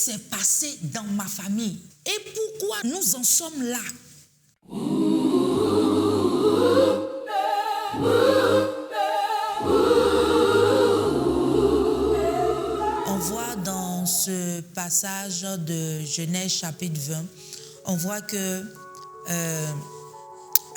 s'est passé dans ma famille et pourquoi nous en sommes là? On voit dans ce passage de Genèse chapitre 20, on voit que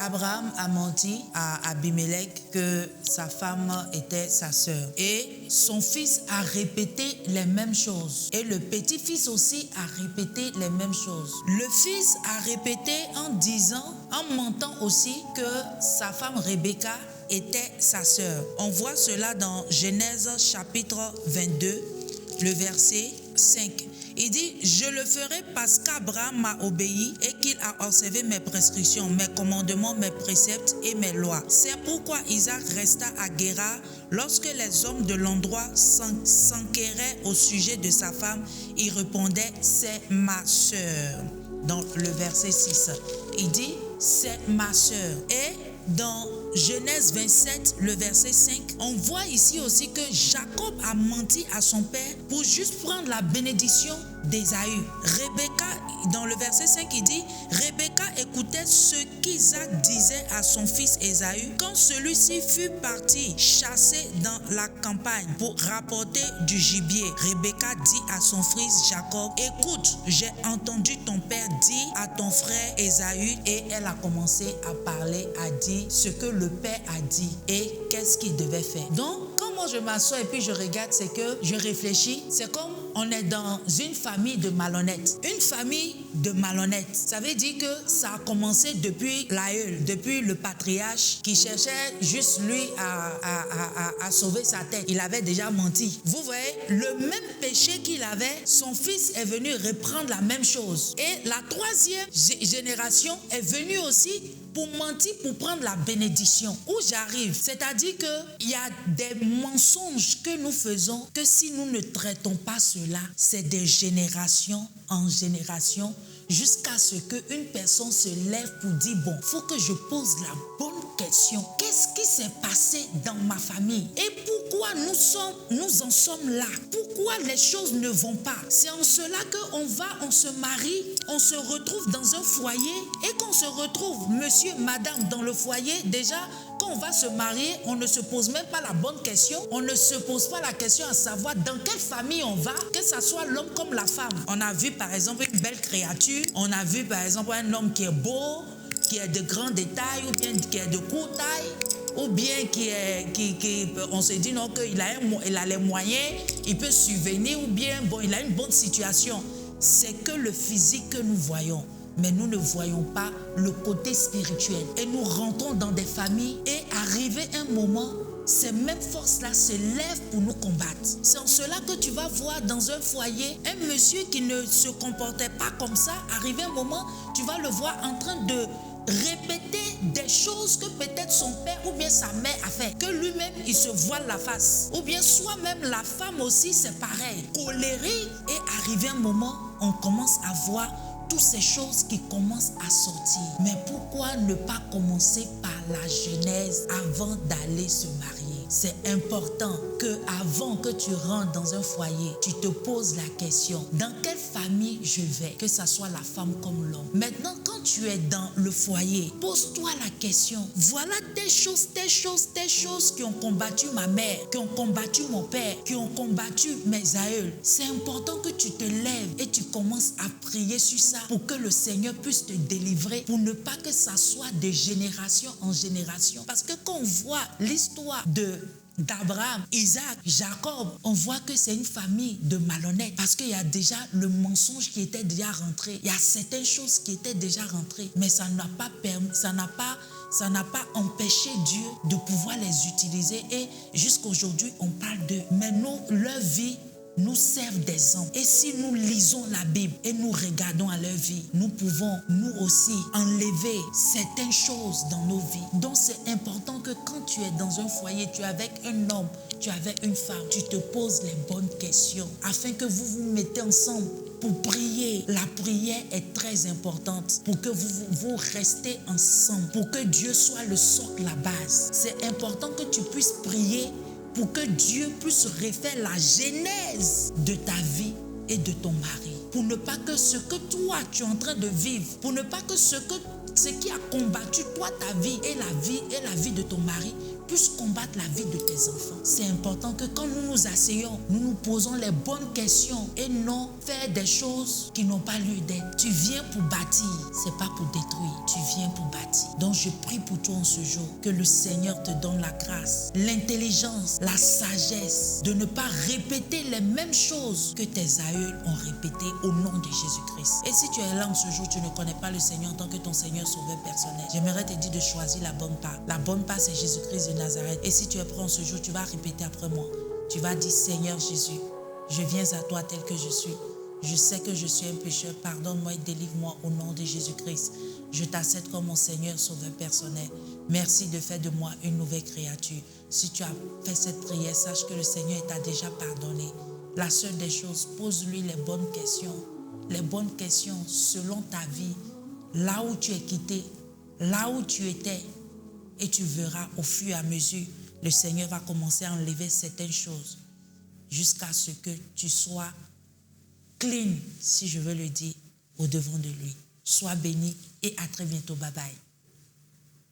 Abraham a menti à Abimelech que sa femme était sa sœur. Et son fils a répété les mêmes choses. Et le petit-fils aussi a répété les mêmes choses. Le fils a répété en disant, en mentant aussi, que sa femme Rebecca était sa sœur. On voit cela dans Genèse chapitre 22, le verset 5. Il dit, je le ferai parce qu'Abraham m'a obéi et qu'il a observé mes prescriptions, mes commandements, mes préceptes et mes lois. C'est pourquoi Isaac resta à Guérar. Lorsque les hommes de l'endroit s'enquéraient au sujet de sa femme, il répondait, c'est ma sœur. Dans le verset 6, il dit, c'est ma sœur. Et dans Genèse 27, le verset 5, on voit ici aussi que Jacob a menti à son père pour juste prendre la bénédiction d'Ésaü. Rebecca, dans le verset 5, il dit, Rebecca écoutait ce qu'Isaac disait à son fils Ésaü quand celui-ci fut parti chasser dans la campagne pour rapporter du gibier. Rebecca dit à son fils Jacob, écoute, j'ai entendu ton père dire à ton frère Ésaü, et elle a commencé à parler, à dire ce que le père a dit et qu'est-ce qu'il devait faire. Donc, quand moi je m'assois et puis je regarde, c'est que je réfléchis, c'est comme on est dans une famille de malhonnêtes. Une famille de malhonnêtes. Ça veut dire que ça a commencé depuis l'aïeul, depuis le patriarche qui cherchait juste lui à sauver sa tête. Il avait déjà menti. Vous voyez, le même péché qu'il avait, son fils est venu reprendre la même chose. Et la troisième génération est venue aussi pour mentir, pour prendre la bénédiction. Où j'arrive, c'est-à-dire qu'il y a des mensonges que nous faisons, que si nous ne traitons pas cela, c'est de génération en génération, jusqu'à ce qu'une personne se lève pour dire, bon, il faut que je pose la bonne question. Qu'est-ce qui s'est passé dans ma famille? Et pourquoi nous en sommes là? Pourquoi les choses ne vont pas? C'est en cela on se marie, on se retrouve dans un foyer et qu'on se retrouve, monsieur, madame, dans le foyer, déjà, quand on va se marier, on ne se pose même pas la bonne question. On ne se pose pas la question à savoir dans quelle famille on va, que ce soit l'homme comme la femme. On a vu par exemple une belle créature, on a vu par exemple un homme qui est beau, qui est de grande taille ou bien qui est de courte taille, ou bien on se dit non, qu'il a les moyens, il peut subvenir, ou bien bon, il a une bonne situation. C'est que le physique que nous voyons. Mais nous ne voyons pas le côté spirituel. Et nous rentrons dans des familles et arrivé un moment, ces mêmes forces-là se lèvent pour nous combattre. C'est en cela que tu vas voir dans un foyer un monsieur qui ne se comportait pas comme ça. Arrivé un moment, tu vas le voir en train de répéter des choses que peut-être son père ou bien sa mère a fait, que lui-même il se voile la face, ou bien soi-même la femme aussi c'est pareil, colérique. Et arrivé un moment, on commence à voir toutes ces choses qui commencent à sortir. Mais pourquoi ne pas commencer par la genèse avant d'aller se marier? C'est important que avant que tu rentres dans un foyer, tu te poses la question, dans quelle famille je vais, que ce soit la femme comme l'homme. Maintenant, quand tu es dans le foyer, pose-toi la question, voilà tes choses qui ont combattu ma mère, qui ont combattu mon père, qui ont combattu mes aïeuls. C'est important que tu te lèves et tu commences à prier sur ça pour que le Seigneur puisse te délivrer, pour ne pas que ça soit de génération en génération. Parce que quand on voit l'histoire d'Abraham, Isaac, Jacob, on voit que c'est une famille de malhonnêtes parce qu'il y a déjà le mensonge qui était déjà rentré. Il y a certaines choses qui étaient déjà rentrées, mais ça n'a pas empêché Dieu de pouvoir les utiliser. Et jusqu'à aujourd'hui, on parle d'eux. Mais leur vie nous servent d'exemple. Et si nous lisons la Bible et nous regardons à leur vie, nous pouvons nous aussi enlever certaines choses dans nos vies. Donc c'est important que quand tu es dans un foyer, tu es avec un homme, tu es avec une femme, tu te poses les bonnes questions afin que vous vous mettez ensemble pour prier. La prière est très importante pour que vous restez ensemble, pour que Dieu soit le socle, la base. C'est important que tu puisses prier pour que Dieu puisse refaire la genèse de ta vie et de ton mari. pour ne pas que ce que toi tu es en train de vivre, pour ne pas que ce qui a combattu toi ta vie et la vie de ton mari puisse combattre la vie de tes enfants. C'est important que quand nous nous asseyons, nous nous posons les bonnes questions et non faire des choses qui n'ont pas lieu d'être. Tu viens pour bâtir, c'est pas pour détruire. Tu viens pour bâtir. Donc je prie pour toi en ce jour que le Seigneur te donne la grâce, l'intelligence, la sagesse de ne pas répéter les mêmes choses que tes aïeuls ont répétées au nom de Jésus-Christ. Et si tu es là en ce jour, tu ne connais pas le Seigneur en tant que ton Seigneur sauveur personnel, j'aimerais te dire de choisir la bonne part. La bonne part, c'est Jésus-Christ de Nazareth. Et si tu es prêt en ce jour, tu vas répéter après moi. Tu vas dire, Seigneur Jésus, je viens à toi tel que je suis. Je sais que je suis un pécheur. Pardonne-moi et délivre-moi au nom de Jésus-Christ. Je t'accepte comme mon Seigneur sauveur personnel. Merci de faire de moi une nouvelle créature. Si tu as fait cette prière, sache que le Seigneur t'a déjà pardonné. La seule des choses, pose-lui les bonnes questions. Les bonnes questions selon ta vie. Là où tu es quitté, là où tu étais. Et tu verras au fur et à mesure, le Seigneur va commencer à enlever certaines choses jusqu'à ce que tu sois clean, si je veux le dire, au devant de lui. Sois béni et à très bientôt. Bye bye.